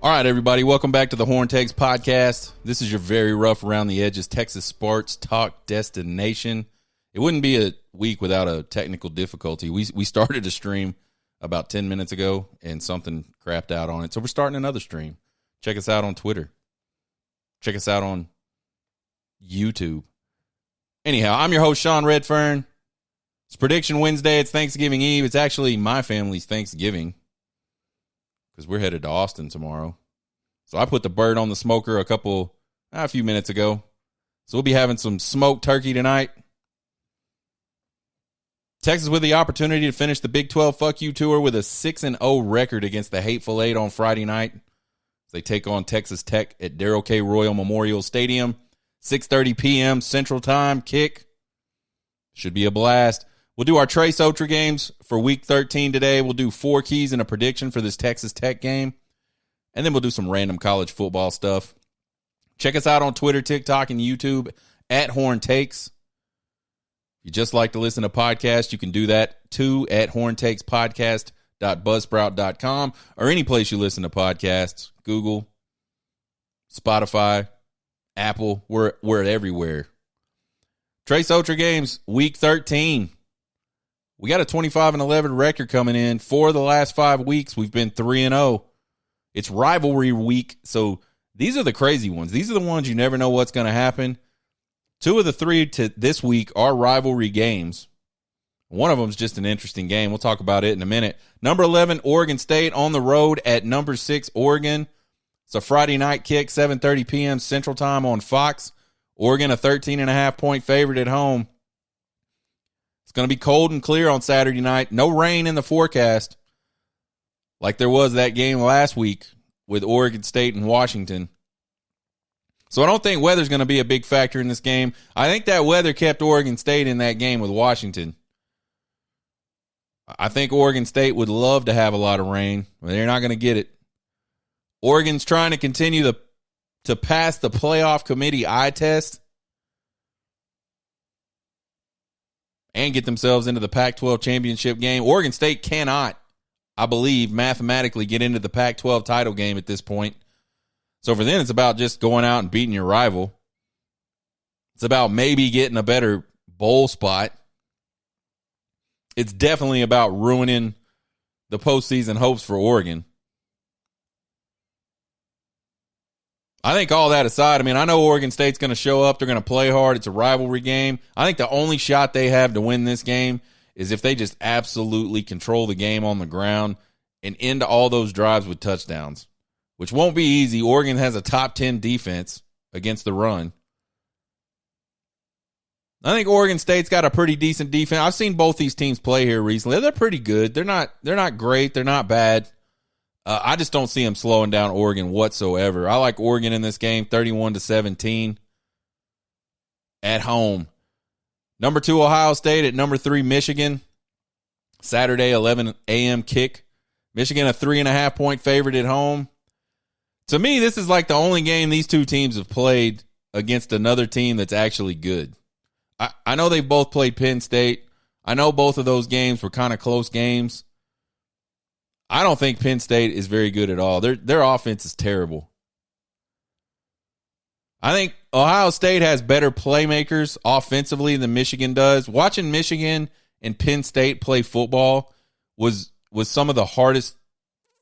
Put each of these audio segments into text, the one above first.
All right, everybody, welcome back to the Horn Takes podcast. This is your very rough around the edges Texas sports talk destination. It wouldn't be a week without a technical difficulty. We started a stream about 10 minutes ago and something crapped out on it. So we're starting another stream. Check us out on Twitter. Check us out on YouTube. Anyhow, I'm your host, Sean Redfern. It's Prediction Wednesday. It's Thanksgiving Eve. It's actually my family's Thanksgiving because we're headed to Austin tomorrow. So I put the bird on the smoker a few minutes ago. So we'll be having some smoked turkey tonight. Texas with the opportunity to finish the Big 12 Fuck You Tour with a 6-0 record against the Hateful Eight on Friday night. They take on Texas Tech at Darrell K. Royal Memorial Stadium. 6:30 p.m. Central Time kick. Should be a blast. We'll do our Trace Otra games for Week 13 today. We'll do 4 keys and a prediction for this Texas Tech game. And then we'll do some random college football stuff. Check us out on Twitter, TikTok, and YouTube at Horn Takes. If you just like to listen to podcasts, you can do that too at horntakespodcast.buzzsprout.com or any place you listen to podcasts. Google, Spotify, Apple, we're everywhere. Trace Otra games, Week 13. We got a 25-11 record coming in. 4 of the last 5 weeks, we've been 3-0. It's rivalry week, so these are the crazy ones. These are the ones you never know what's going to happen. 2 of the 3 to this week are rivalry games. One of them is just an interesting game. We'll talk about it in a minute. Number 11, Oregon State on the road at number 6, Oregon. It's a Friday night kick, 7:30 p.m. Central Time on Fox. Oregon, a 13.5-point favorite at home. It's going to be cold and clear on Saturday night. No rain in the forecast like there was that game last week with Oregon State and Washington. So I don't think weather's going to be a big factor in this game. I think that weather kept Oregon State in that game with Washington. I think Oregon State would love to have a lot of rain, but they're not going to get it. Oregon's trying to continue to pass the playoff committee eye test and get themselves into the Pac-12 championship game. Oregon State cannot, I believe, mathematically get into the Pac-12 title game at this point. So for them, it's about just going out and beating your rival. It's about maybe getting a better bowl spot. It's definitely about ruining the postseason hopes for Oregon. I think all that aside, I know Oregon State's going to show up. They're going to play hard. It's a rivalry game. I think the only shot they have to win this game is if they just absolutely control the game on the ground and end all those drives with touchdowns, which won't be easy. Oregon has a top 10 defense against the run. I think Oregon State's got a pretty decent defense. I've seen both these teams play here recently. They're pretty good. They're not great. They're not bad. I just don't see them slowing down Oregon whatsoever. I like Oregon in this game, 31-17 at home. Number 2, Ohio State at number 3, Michigan. Saturday, 11 a.m. kick. Michigan, a 3.5-point favorite at home. To me, this is like the only game these two teams have played against another team that's actually good. I know they've both played Penn State. I know both of those games were kind of close games. I don't think Penn State is very good at all. Their offense is terrible. I think Ohio State has better playmakers offensively than Michigan does. Watching Michigan and Penn State play football was some of the hardest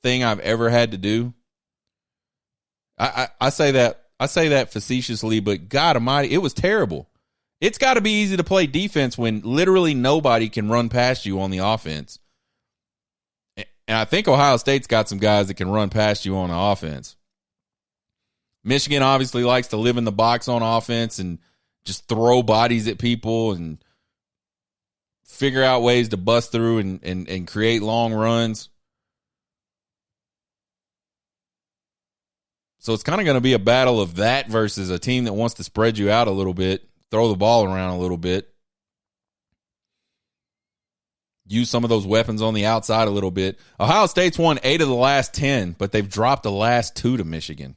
thing I've ever had to do. I say that facetiously, but God Almighty, it was terrible. It's got to be easy to play defense when literally nobody can run past you on the offense. And I think Ohio State's got some guys that can run past you on the offense. Michigan obviously likes to live in the box on offense and just throw bodies at people and figure out ways to bust through and create long runs. So it's kind of going to be a battle of that versus a team that wants to spread you out a little bit, throw the ball around a little bit, use some of those weapons on the outside a little bit. Ohio State's won 8 of the last 10, but they've dropped the last 2 to Michigan.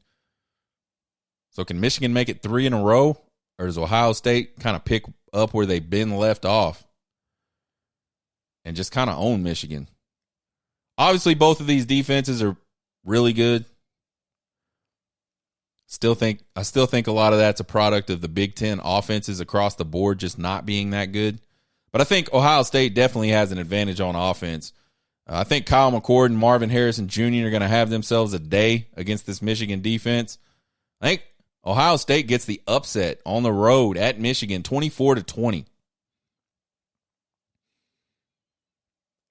So can Michigan make it 3 in a row, or does Ohio State kind of pick up where they've been left off and just kind of own Michigan? Obviously, both of these defenses are really good. I still think a lot of that's a product of the Big Ten offenses across the board just not being that good. But I think Ohio State definitely has an advantage on offense. I think Kyle McCord and Marvin Harrison Jr. are going to have themselves a day against this Michigan defense. I think Ohio State gets the upset on the road at Michigan, 24-20.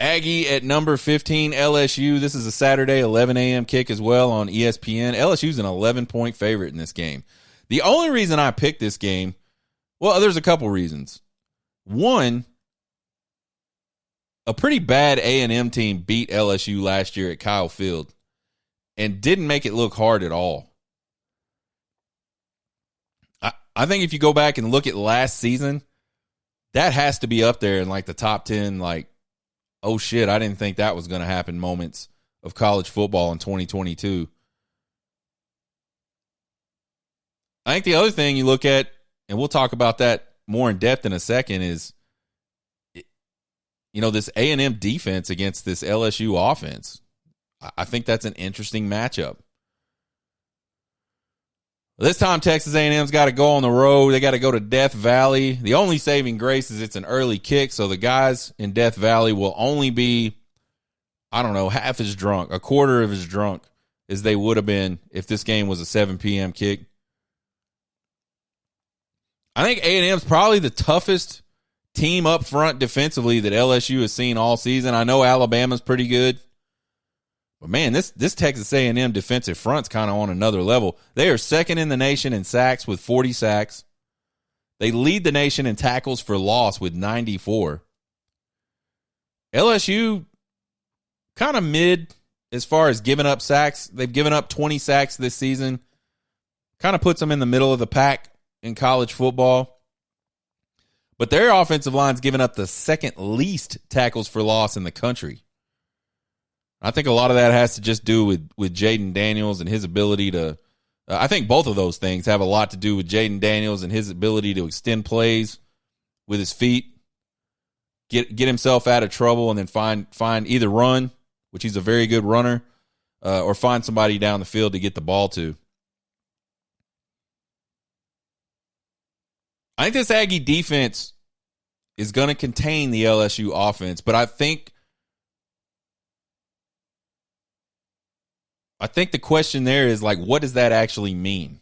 Aggie at number 15, LSU. This is a Saturday 11 a.m. kick as well on ESPN. LSU's an 11-point favorite in this game. The only reason I picked this game, well, there's a couple reasons. One, a pretty bad A&M team beat LSU last year at Kyle Field and didn't make it look hard at all. I think if you go back and look at last season, that has to be up there in like the top 10, like, oh shit, I didn't think that was going to happen moments of college football in 2022. I think the other thing you look at, and we'll talk about that more in depth in a second, is, you know, this A&M defense against this LSU offense. I think that's an interesting matchup. This time, Texas A&M's got to go on the road. They got to go to Death Valley. The only saving grace is it's an early kick, so the guys in Death Valley will only be, I don't know, half as drunk, a quarter of as drunk as they would have been if this game was a 7 p.m. kick. I think A&M's probably the toughest team up front defensively that LSU has seen all season. I know Alabama's pretty good. But, man, this Texas A&M defensive front's kind of on another level. They are second in the nation in sacks with 40 sacks. They lead the nation in tackles for loss with 94. LSU kind of mid as far as giving up sacks. They've given up 20 sacks this season. Kind of puts them in the middle of the pack in college football. But their offensive line's given up the second least tackles for loss in the country. I think a lot of that has to just do with Jaden Daniels and his ability to I think both of those things have a lot to do with Jaden Daniels and his ability to extend plays with his feet, get himself out of trouble, and then find either run, which he's a very good runner, or find somebody down the field to get the ball to. I think this Aggie defense is going to contain the LSU offense, but I think the question there is, like, what does that actually mean?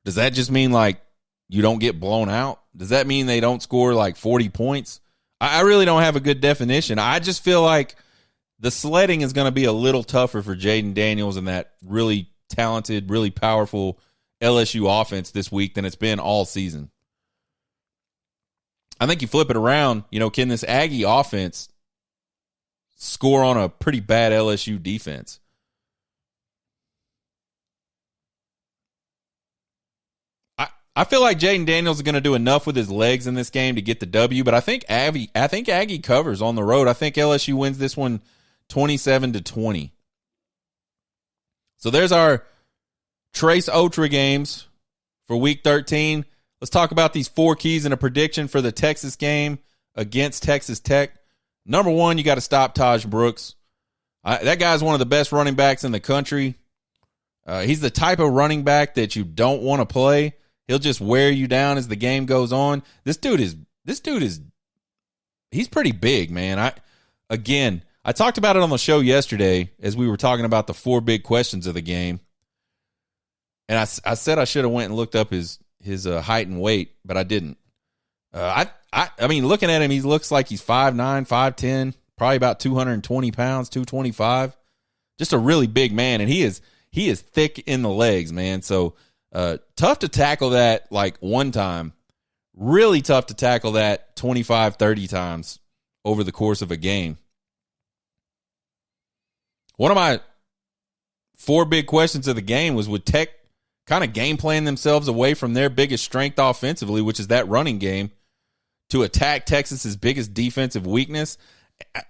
Does that just mean, like, you don't get blown out? Does that mean they don't score, like, 40 points? I really don't have a good definition. I just feel like the sledding is going to be a little tougher for Jaden Daniels and that really talented, really powerful LSU offense this week than it's been all season. I think you flip it around, you know, can this Aggie offense score on a pretty bad LSU defense? I feel like Jaden Daniels is going to do enough with his legs in this game to get the W, but I think Aggie covers on the road. I think LSU wins this one 27-20. So there's our Trace Otra games for Week 13. Let's talk about these 4 keys and a prediction for the Texas game against Texas Tech. Number 1, you got to stop Taj Brooks. That guy's one of the best running backs in the country. He's the type of running back that you don't want to play. He'll just wear you down as the game goes on. This dude is he's pretty big, man. I talked about it on the show yesterday as we were talking about the 4 big questions of the game. And I said I should have went and looked up his height and weight, but I didn't. I mean, looking at him, he looks like he's 5'9", 5'10", probably about 220 pounds, 225. Just a really big man, and he is thick in the legs, man. So tough to tackle that like one time. Really tough to tackle that 25, 30 times over the course of a game. One of my 4 big questions of the game was, would Tech kind of game plan themselves away from their biggest strength offensively, which is that running game, to attack Texas's biggest defensive weakness?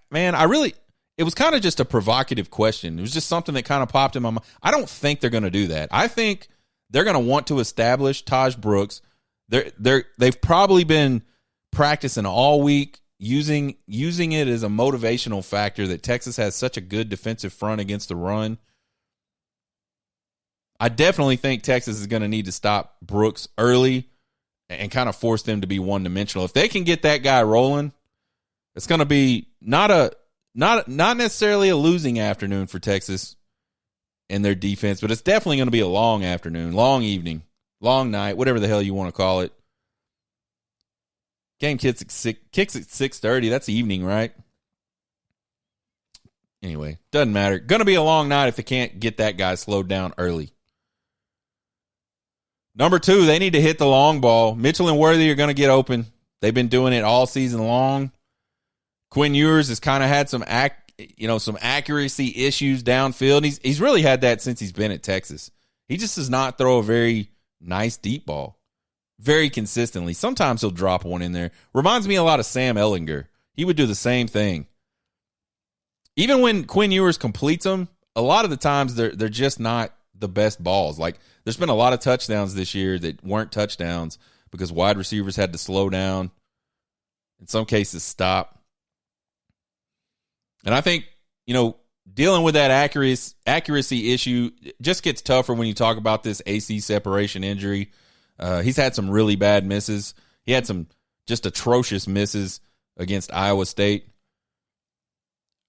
Man, it was kind of just a provocative question. It was just something that kind of popped in my mind. I don't think they're going to do that. I think they're going to want to establish Taj Brooks. They've probably been practicing all week, using it as a motivational factor that Texas has such a good defensive front against the run. I definitely think Texas is going to need to stop Brooks early and kind of force them to be one-dimensional. If they can get that guy rolling, it's going to be not necessarily a losing afternoon for Texas and their defense, but it's definitely going to be a long afternoon, long evening, long night, whatever the hell you want to call it. Game kicks at 6:30. That's evening, right? Anyway, doesn't matter. Going to be a long night if they can't get that guy slowed down early. Number 2, they need to hit the long ball. Mitchell and Worthy are going to get open. They've been doing it all season long. Quinn Ewers has kind of had some accuracy issues downfield. He's really had that since he's been at Texas. He just does not throw a very nice deep ball very consistently. Sometimes he'll drop one in there. Reminds me a lot of Sam Ehlinger. He would do the same thing. Even when Quinn Ewers completes them, a lot of the times they're just not the best balls. Like, there's been a lot of touchdowns this year that weren't touchdowns because wide receivers had to slow down, in some cases stop. And I think, dealing with that accuracy issue just gets tougher when you talk about this AC separation injury. He's had some really bad misses. He had some just atrocious misses against Iowa State.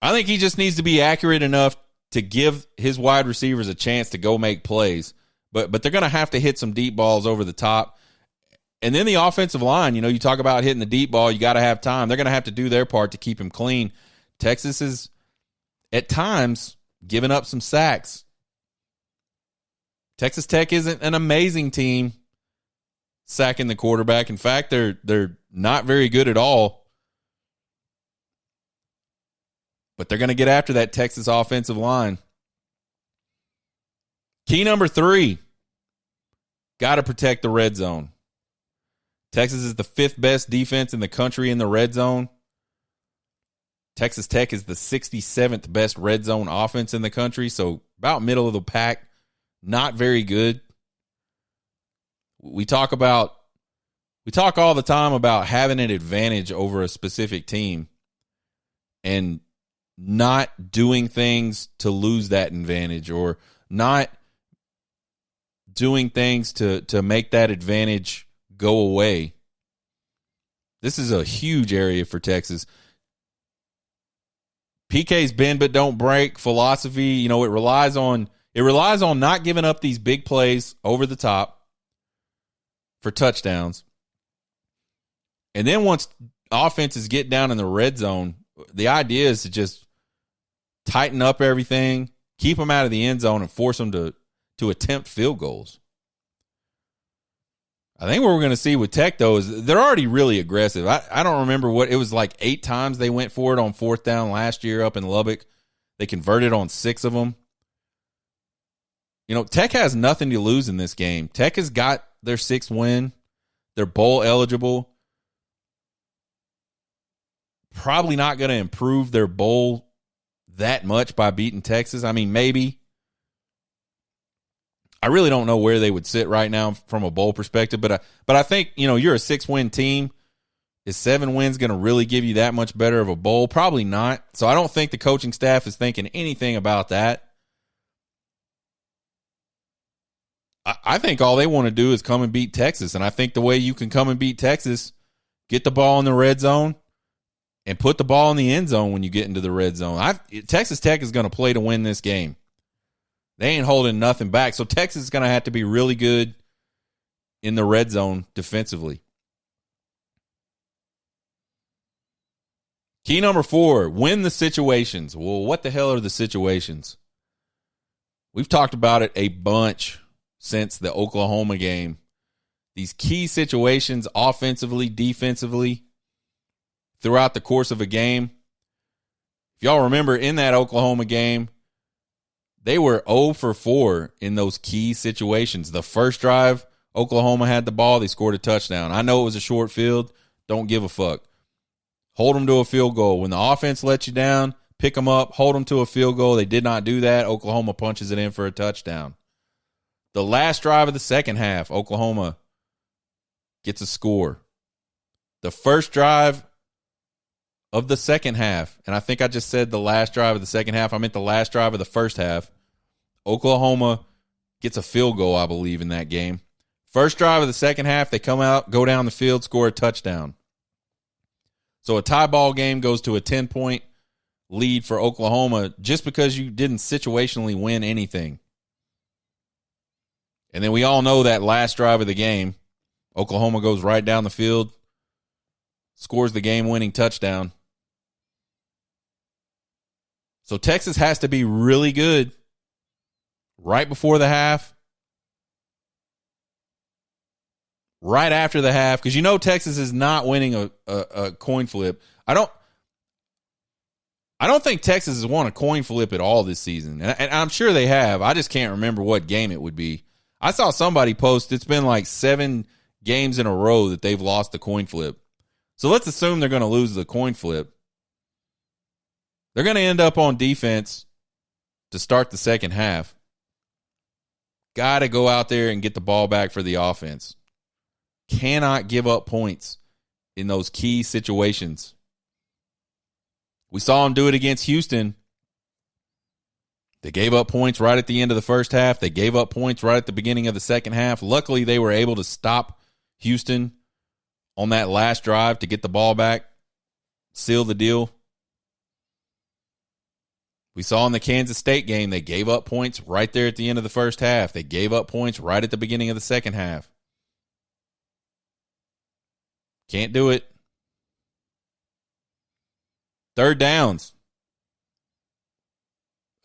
I think he just needs to be accurate enough to give his wide receivers a chance to go make plays. But they're going to have to hit some deep balls over the top. And then the offensive line, you talk about hitting the deep ball, you got to have time. They're going to have to do their part to keep him clean. Texas is, at times, giving up some sacks. Texas Tech isn't an amazing team sacking the quarterback. In fact, they're not very good at all. But they're going to get after that Texas offensive line. Key number 3, got to protect the red zone. Texas is the 5th best defense in the country in the red zone. Texas Tech is the 67th best red zone offense in the country, so about middle of the pack, not very good. We talk all the time about having an advantage over a specific team and not doing things to lose that advantage, or not doing things to make that advantage go away. This is a huge area for Texas. PK's bend but don't break philosophy, it relies on not giving up these big plays over the top for touchdowns. And then once offenses get down in the red zone, the idea is to just tighten up everything, keep them out of the end zone, and force them to attempt field goals. I think what we're going to see with Tech, though, is they're already really aggressive. I don't remember what it was, like 8 times they went for it on 4th down last year up in Lubbock. They converted on 6 of them. Tech has nothing to lose in this game. Tech has got their 6th win. They're bowl eligible. Probably not going to improve their bowl that much by beating Texas. I mean, maybe. I really don't know where they would sit right now from a bowl perspective, but I think, you're a 6-win team. Is 7 wins going to really give you that much better of a bowl? Probably not. So I don't think the coaching staff is thinking anything about that. I think all they want to do is come and beat Texas, and I think the way you can come and beat Texas, get the ball in the red zone and put the ball in the end zone when you get into the red zone. Texas Tech is going to play to win this game. They ain't holding nothing back. So Texas is going to have to be really good in the red zone defensively. Key number 4, win the situations. Well, what the hell are the situations? We've talked about it a bunch since the Oklahoma game. These key situations offensively, defensively, throughout the course of a game. If y'all remember, in that Oklahoma game, they were 0 for 4 in those key situations. The first drive, Oklahoma had the ball. They scored a touchdown. I know it was a short field. Don't give a fuck. Hold them to a field goal. When the offense lets you down, pick them up, hold them to a field goal. They did not do that. Oklahoma punches it in for a touchdown. The last drive of the second half, Oklahoma gets a score. The first drive of the second half, and I think I just said the last drive of the second half. I meant the last drive of the first half. Oklahoma gets a field goal, I believe, in that game. First drive of the second half, they come out, go down the field, score a touchdown. So a tie ball game goes to a 10-point lead for Oklahoma just because you didn't situationally win anything. And then we all know that last drive of the game, Oklahoma goes right down the field, scores the game-winning touchdown. So Texas has to be really good right before the half, right after the half, because you know Texas is not winning a coin flip. I don't think Texas has won a coin flip at all this season, and I'm sure they have. I just can't remember what game it would be. I saw somebody post it's been like 7 games in a row that they've lost the coin flip. So let's assume they're going to lose the coin flip. They're going to end up on defense to start the second half. Got to go out there and get the ball back for the offense. Cannot give up points in those key situations. We saw them do it against Houston. They gave up points right at the end of the first half. They gave up points right at the beginning of the second half. Luckily, they were able to stop Houston on that last drive to get the ball back, seal the deal. We saw in the Kansas State game, they gave up points right there at the end of the first half. They gave up points right at the beginning of the second half. Can't do it. Third downs.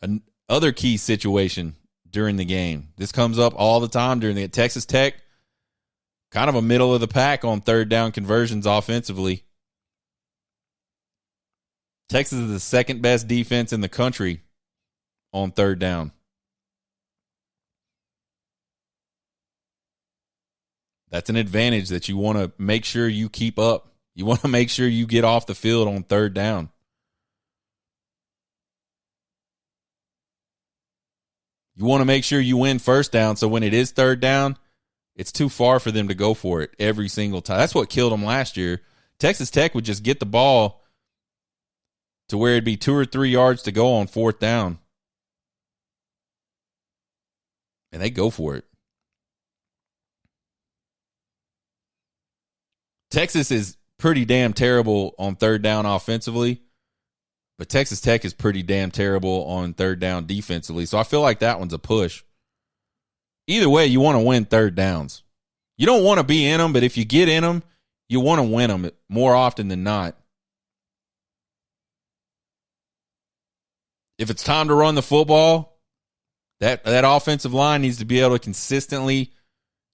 Another key situation during the game. This comes up all the time during the Texas Tech. Kind of a middle of the pack on third down conversions offensively. Texas is the second best defense in the country on third down. That's an advantage that you want to make sure you keep up. You want to make sure you get off the field on third down. You want to make sure you win first down, so when it is third down, it's too far for them to go for it every single time. That's what killed them last year. Texas Tech would just get the ball to where it'd be 2 or 3 yards to go on fourth down, and they go for it. Texas is pretty damn terrible on third down offensively, but Texas Tech is pretty damn terrible on third down defensively. So I feel like that one's a push. Either way, you want to win third downs. You don't want to be in them, but if you get in them, you want to win them more often than not. If it's time to run the football, that offensive line needs to be able to consistently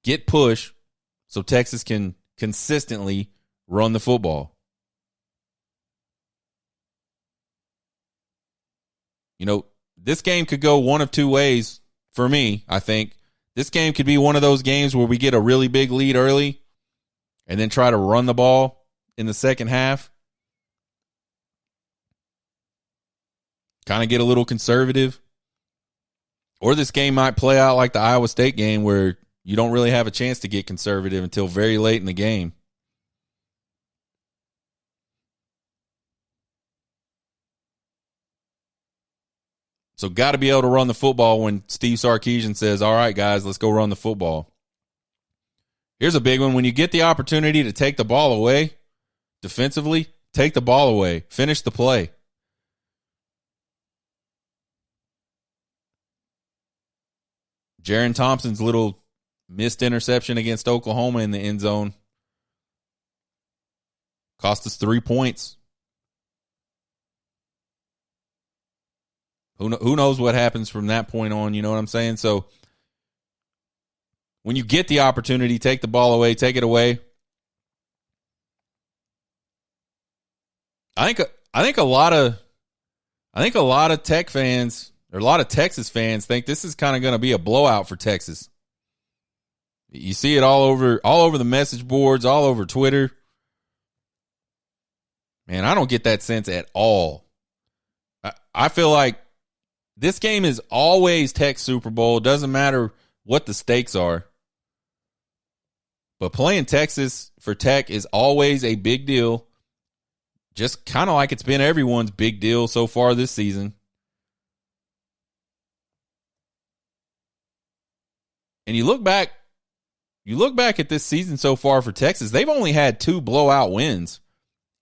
get push so Texas can consistently run the football. You know, this game could go one of two ways for me, I think. This game could be one of those games where we get a really big lead early and then try to run the ball in the second half. Kind of get a little conservative. Or this game might play out like the Iowa State game where you don't really have a chance to get conservative until very late in the game. So got to be able to run the football when Steve Sarkisian says, all right, guys, let's go run the football. Here's a big one. When you get the opportunity to take the ball away defensively, take the ball away. Finish the play. Jaron Thompson's little missed interception against Oklahoma in the end zone cost us 3 points. Who knows what happens from that point on, you know what I'm saying? So when you get the opportunity, take the ball away, take it away. I think a lot of Tech fans or a lot of Texas fans think this is kind of going to be a blowout for Texas. You see it all over the message boards, all over Twitter. Man, I don't get that sense at all. I feel like this game is always Tech Super Bowl. It doesn't matter what the stakes are. But playing Texas for Tech is always a big deal. Just kind of like it's been everyone's big deal so far this season. And you look back at this season so far for Texas, they've only had 2 blowout wins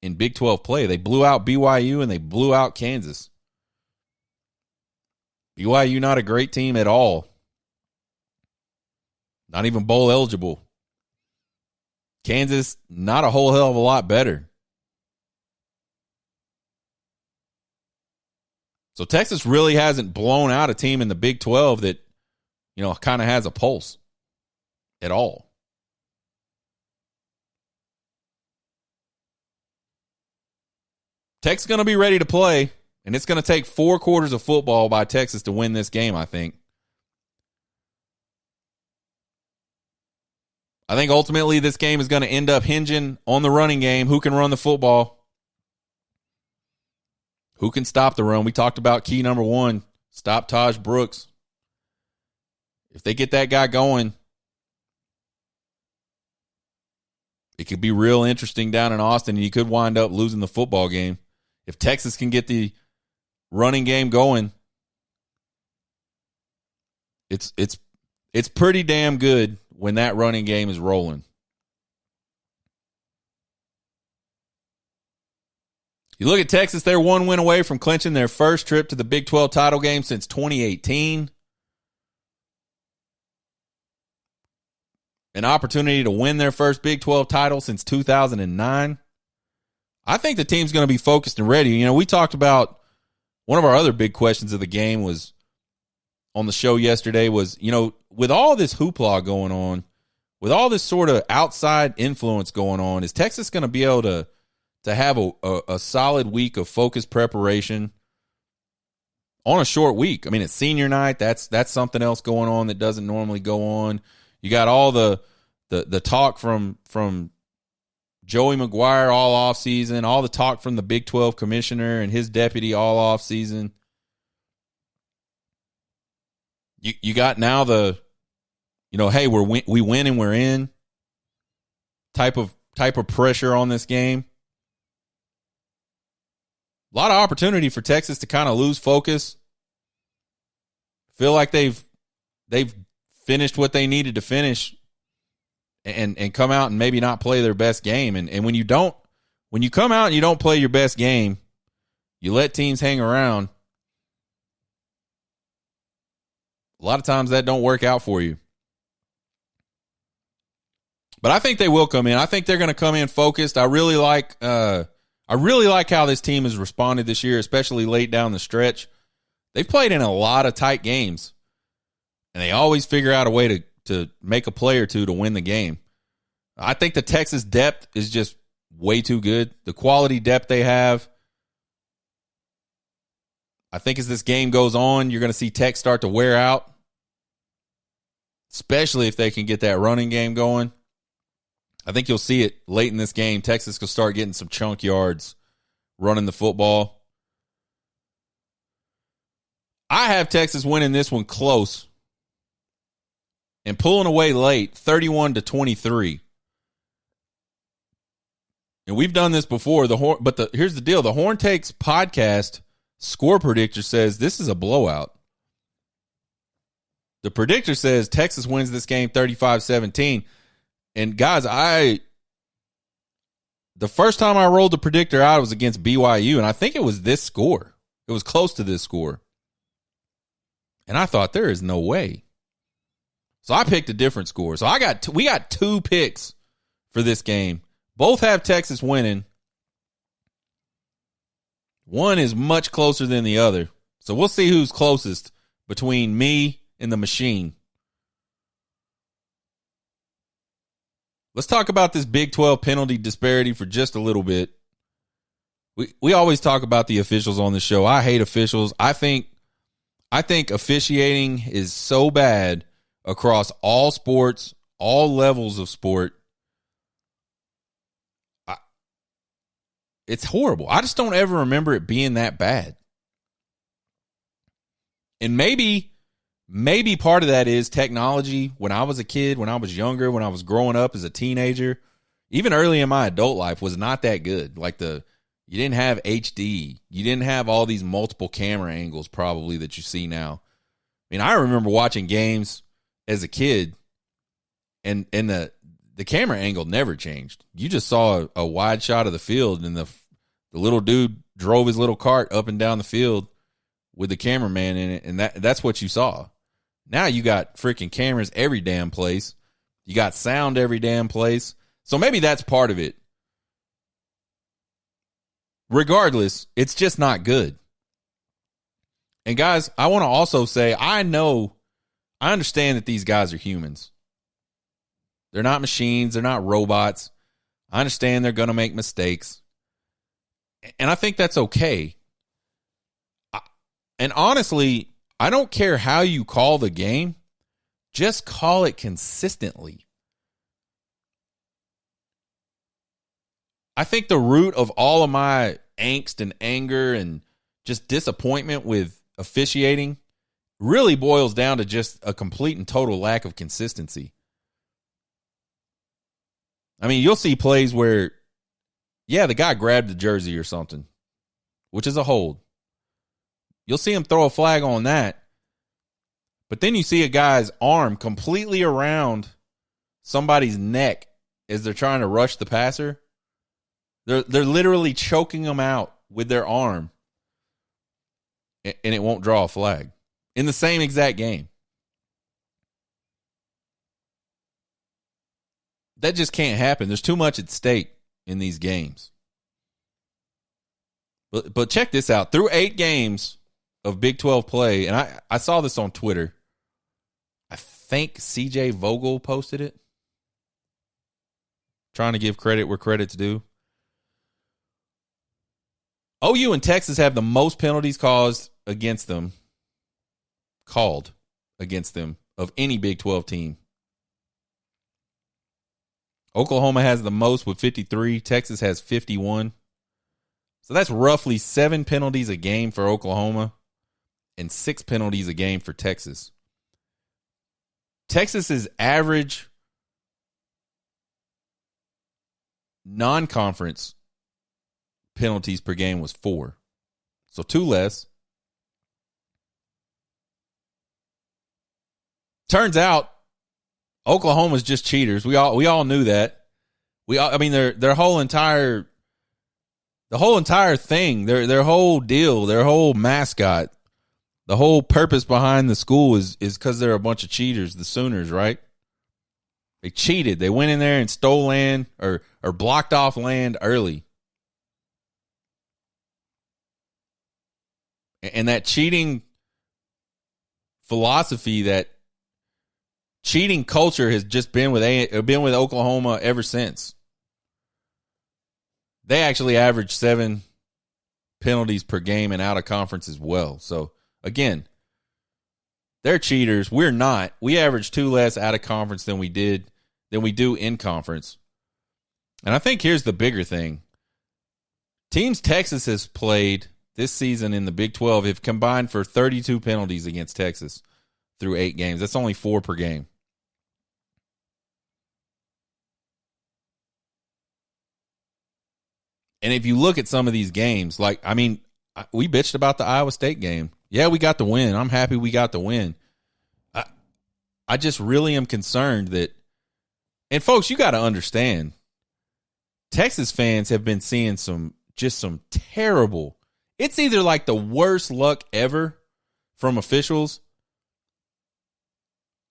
in Big 12 play. They blew out BYU and they blew out Kansas. BYU not a great team at all. Not even bowl eligible. Kansas, not a whole hell of a lot better. So Texas really hasn't blown out a team in the Big 12 that, kind of has a pulse at all. Tech's going to be ready to play, and it's going to take 4 quarters of football by Texas to win this game, I think. I think ultimately this game is going to end up hinging on the running game. Who can run the football? Who can stop the run? We talked about key number 1, stop Taj Brooks. If they get that guy going, it could be real interesting down in Austin, and you could wind up losing the football game. If Texas can get the running game going, it's pretty damn good when that running game is rolling. You look at Texas, they're 1 win away from clinching their first trip to the Big 12 title game since 2018. An opportunity to win their first Big 12 title since 2009. I think the team's going to be focused and ready. We talked about one of our other big questions of the game was on the show yesterday was, with all this hoopla going on, with all this sort of outside influence going on, is Texas going to be able to have a solid week of focused preparation on a short week? I mean, it's senior night. That's something else going on that doesn't normally go on. You got all the talk from Joey McGuire all off season, all the talk from the Big 12 commissioner and his deputy all off season. You got now the, hey, we win and we're in type of pressure on this game. A lot of opportunity for Texas to kind of lose focus. Feel like they've finished what they needed to finish and come out and maybe not play their best game. And when you come out and you don't play your best game, you let teams hang around. A lot of times that don't work out for you. But I think they will come in. I think they're going to come in focused. I really like how this team has responded this year, especially late down the stretch. They've played in a lot of tight games, and they always figure out a way to make a play or two to win the game. I think the Texas depth is just way too good. The quality depth they have. I think as this game goes on, you're going to see Tech start to wear out, especially if they can get that running game going. I think you'll see it late in this game. Texas could start getting some chunk yards running the football. I have Texas winning this one close and pulling away late, 31-23. And we've done this before. Here's the deal. The Horn Takes podcast score predictor says this is a blowout. The predictor says Texas wins this game 35-17. And guys, the first time I rolled the predictor out, it was against BYU, and I think it was this score. It was close to this score. And I thought, there is no way. So I picked a different score. So we got 2 picks for this game. Both have Texas winning. One is much closer than the other. So we'll see who's closest between me and the machine. Let's talk about this Big 12 penalty disparity for just a little bit. We always talk about the officials on the show. I hate officials. I think officiating is so bad across all sports, all levels of sport. It's horrible. I just don't ever remember it being that bad. And maybe part of that is technology. When I was a kid, when I was younger, when I was growing up as a teenager, even early in my adult life, was not that good. Like you didn't have HD. You didn't have all these multiple camera angles probably that you see now. I mean, I remember watching games as a kid, and the camera angle never changed. You just saw a wide shot of the field, and the little dude drove his little cart up and down the field with the cameraman in it, and that's what you saw. Now you got freaking cameras every damn place. You got sound every damn place. So maybe that's part of it. Regardless, it's just not good. And guys, I want to also say, I understand that these guys are humans. They're not machines. They're not robots. I understand they're going to make mistakes. And I think that's okay. And honestly, I don't care how you call the game. Just call it consistently. I think the root of all of my angst and anger and just disappointment with officiating really boils down to just a complete and total lack of consistency. I mean, you'll see plays where, yeah, the guy grabbed the jersey or something, which is a hold. You'll see him throw a flag on that. But then you see a guy's arm completely around somebody's neck as they're trying to rush the passer. They're literally choking them out with their arm, and it won't draw a flag in the same exact game. That just can't happen. There's too much at stake in these games. But check this out. Through 8 games of Big 12 play, and I saw this on Twitter. I think CJ Vogel posted it. Trying to give credit where credit's due. OU and Texas have the most penalties called against them of any Big 12 team. Oklahoma has the most with 53. Texas has 51. So that's roughly 7 penalties a game for Oklahoma and 6 penalties a game for Texas. Texas's average non-conference penalties per game was 4. So 2 less. Turns out Oklahoma's just cheaters. We all knew that. Their whole entire thing, their whole deal, their whole mascot, the whole purpose behind the school is because they're a bunch of cheaters, the Sooners, right? They cheated. They went in there and stole land or blocked off land early. And that cheating philosophy, that cheating culture has just been with Oklahoma ever since. They actually average 7 penalties per game and out of conference as well. So again, they're cheaters. We're not. We average 2 less out of conference than we do in conference. And I think here's the bigger thing. Teams Texas has played this season in the Big 12 have combined for 32 penalties against Texas through 8 games. That's only 4 per game. And if you look at some of these games, we bitched about the Iowa State game. Yeah, we got the win. I'm happy we got the win. I just really am concerned that, and folks, you got to understand, Texas fans have been seeing some terrible, it's either like the worst luck ever from officials,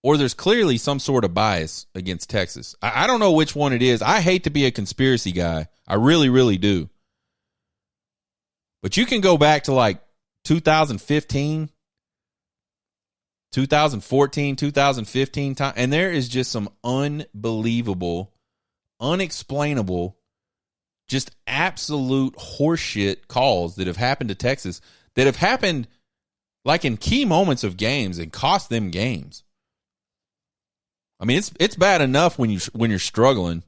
or there's clearly some sort of bias against Texas. I don't know which one it is. I hate to be a conspiracy guy. I really, really do. But you can go back to like 2015, 2014, 2015 time, and there is just some unbelievable, unexplainable, just absolute horseshit calls that have happened to Texas, that have happened like in key moments of games and cost them games. I mean, it's bad enough when you're struggling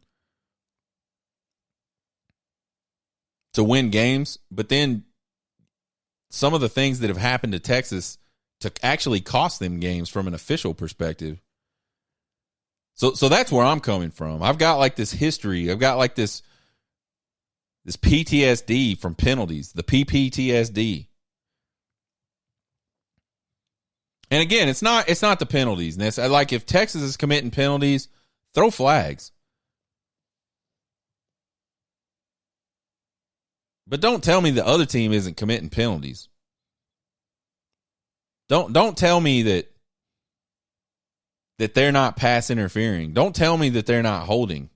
to win games, but then some of the things that have happened to Texas to actually cost them games from an official perspective. So that's where I'm coming from. I've got like this history. I've got like this PTSD from penalties, the PPTSD. And again, it's not the penalties. Like if Texas is committing penalties, throw flags. But don't tell me the other team isn't committing penalties. Don't tell me that they're not pass interfering. Don't tell me that they're not holding.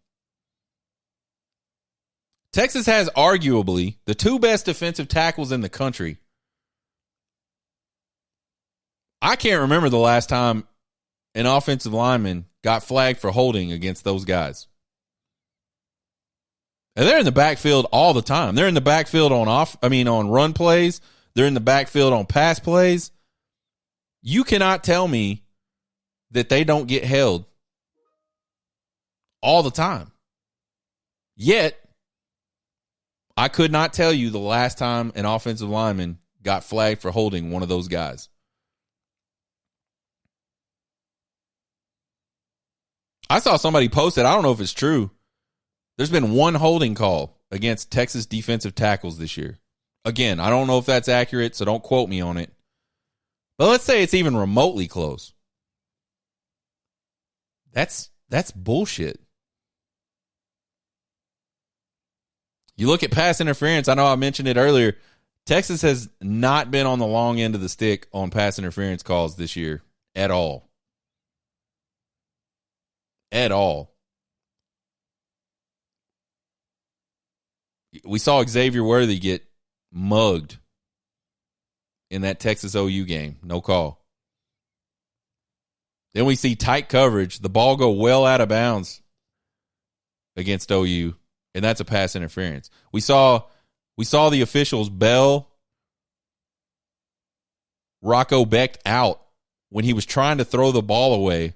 Texas has arguably the two best defensive tackles in the country. I can't remember the last time an offensive lineman got flagged for holding against those guys. And they're in the backfield all the time. They're in the backfield on run plays. They're in the backfield on pass plays. You cannot tell me that they don't get held all the time. Yet, I could not tell you the last time an offensive lineman got flagged for holding one of those guys. I saw somebody post it. I don't know if it's true. There's been one holding call against Texas defensive tackles this year. Again, I don't know if that's accurate, so don't quote me on it. But let's say it's even remotely close. That's bullshit. You look at pass interference. I know I mentioned it earlier. Texas has not been on the long end of the stick on pass interference calls this year at all. At all. We saw Xavier Worthy get mugged in that Texas OU game. No call. Then we see tight coverage. The ball go well out of bounds against OU, and that's a pass interference. We saw the officials bail Rocco Becht out when he was trying to throw the ball away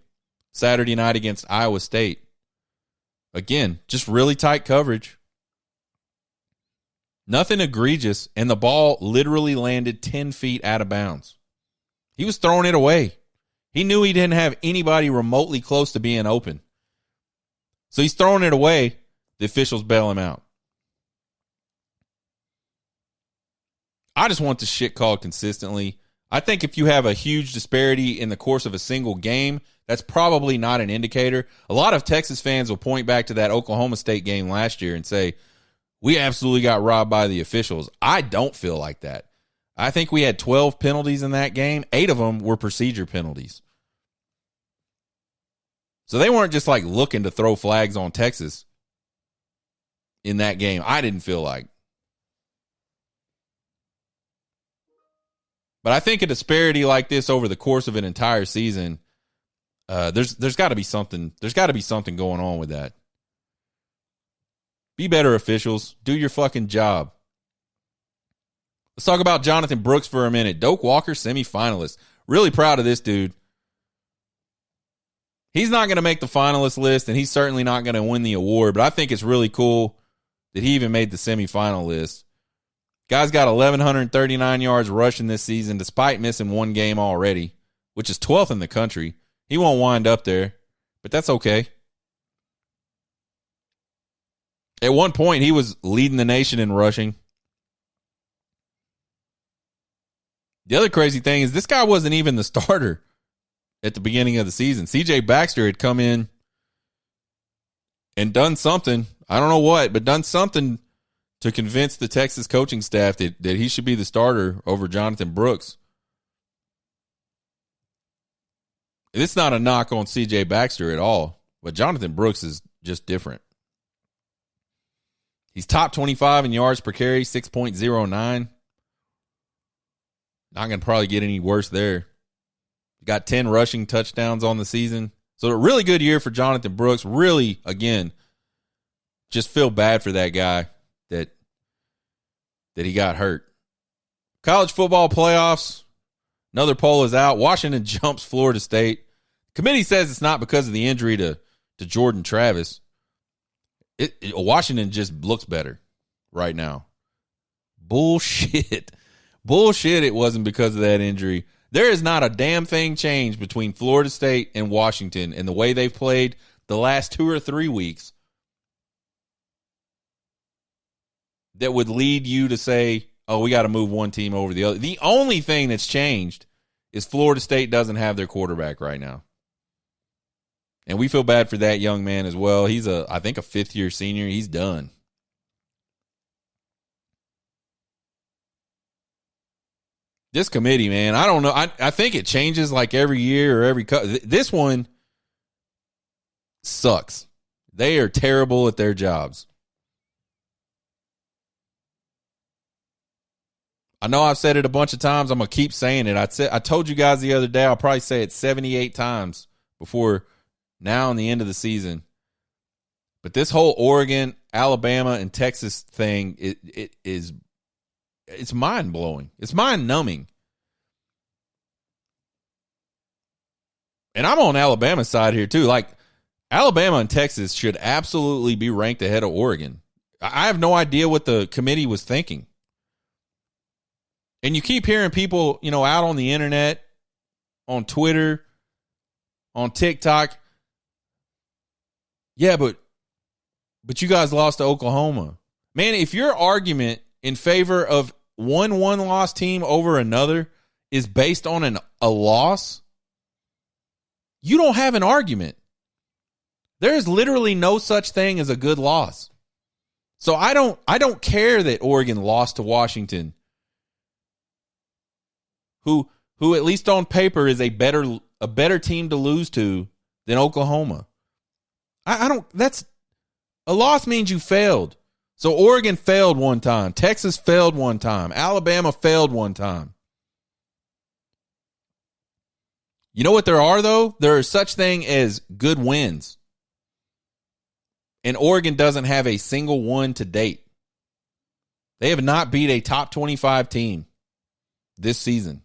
Saturday night against Iowa State. Again, just really tight coverage. Nothing egregious, and the ball literally landed 10 feet out of bounds. He was throwing it away. He knew he didn't have anybody remotely close to being open. So he's throwing it away. The officials bail him out. I just want this shit called consistently. I think if you have a huge disparity in the course of a single game, that's probably not an indicator. A lot of Texas fans will point back to that Oklahoma State game last year and say, we absolutely got robbed by the officials. I don't feel like that. I think we had 12 penalties in that game. 8 of them were procedure penalties. So they weren't just like looking to throw flags on Texas in that game. I didn't feel like. But I think a disparity like this over the course of an entire season, there's got to be something. There's got to be something going on with that. Be better, officials. Do your fucking job. Let's talk about Jonathan Brooks for a minute. Doak Walker, semifinalist. Really proud of this dude. He's not going to make the finalist list, and he's certainly not going to win the award, but I think it's really cool that he even made the semifinal list. Guy's got 1,139 yards rushing this season, despite missing one game already, which is 12th in the country. He won't wind up there, but that's okay. At one point, he was leading the nation in rushing. The other crazy thing is this guy wasn't even the starter at the beginning of the season. C.J. Baxter had come in and done something. I don't know what, but done something to convince the Texas coaching staff that he should be the starter over Jonathan Brooks. It's not a knock on C.J. Baxter at all, but Jonathan Brooks is just different. He's top 25 in yards per carry, 6.09. Not going to probably get any worse there. Got 10 rushing touchdowns on the season. So a really good year for Jonathan Brooks. Really, again, just feel bad for that guy that he got hurt. College football playoffs. Another poll is out. Washington jumps Florida State. Committee says it's not because of the injury to Jordan Travis. Washington just looks better right now. Bullshit. Bullshit, it wasn't because of that injury. There is not a damn thing changed between Florida State and Washington and the way they've played the last 2 or 3 weeks that would lead you to say, oh, we got to move one team over the other. The only thing that's changed is Florida State doesn't have their quarterback right now. And we feel bad for that young man as well. He's I think a fifth-year senior. He's done. This committee, man, I don't know. I think it changes like every year or every this one sucks. They are terrible at their jobs. I know I've said it a bunch of times. I'm going to keep saying it. I told you guys the other day, I'll probably say it 78 times before now and the end of the season. But this whole Oregon, Alabama, and Texas thing, it's mind-blowing. It's mind-numbing. And I'm on Alabama's side here, too. Like, Alabama and Texas should absolutely be ranked ahead of Oregon. I have no idea what the committee was thinking. And you keep hearing people, out on the internet, on Twitter, on TikTok. Yeah, but you guys lost to Oklahoma. Man, if your argument in favor of one loss team over another is based on a loss, you don't have an argument. There is literally no such thing as a good loss. So I don't care that Oregon lost to Washington, who at least on paper is a better team to lose to than Oklahoma. That's a loss means you failed. So Oregon failed one time. Texas failed one time. Alabama failed one time. You know what there are, though? There is such thing as good wins. And Oregon doesn't have a single one to date. They have not beat a top 25 team this season.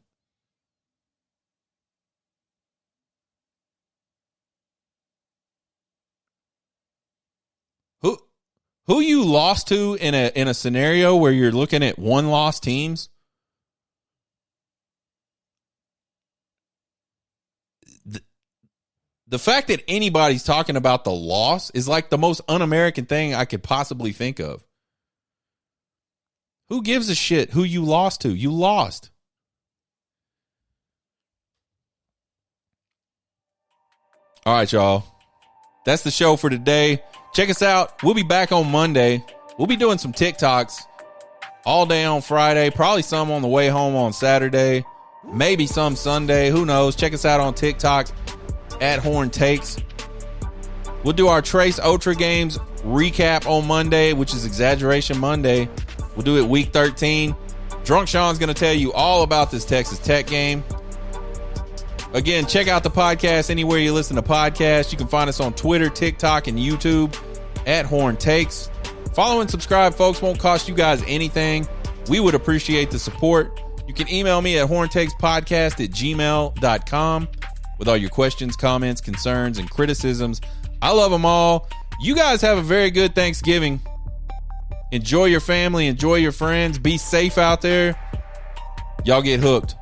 Who you lost to in a scenario where you're looking at one-loss teams? The fact that anybody's talking about the loss is like the most un-American thing I could possibly think of. Who gives a shit who you lost to? You lost. All right, y'all. That's the show for today. Check us out. We'll be back on Monday. We'll be doing some TikToks all day on Friday. Probably some on the way home on Saturday. Maybe some Sunday. Who knows? Check us out on TikTok at Horn Takes. We'll do our Trace Otra games recap on Monday, which is Exaggeration Monday. We'll do it week 13. Drunk Sean's going to tell you all about this Texas Tech game. Again, check out the podcast anywhere you listen to podcasts. You can find us on Twitter, TikTok, and YouTube at Horn Takes. Follow and subscribe, folks. Won't cost you guys anything. We would appreciate the support. You can email me at horntakespodcast@gmail.com with all your questions, comments, concerns, and criticisms. I love them all. You guys have a very good Thanksgiving. Enjoy your family. Enjoy your friends. Be safe out there. Y'all get hooked.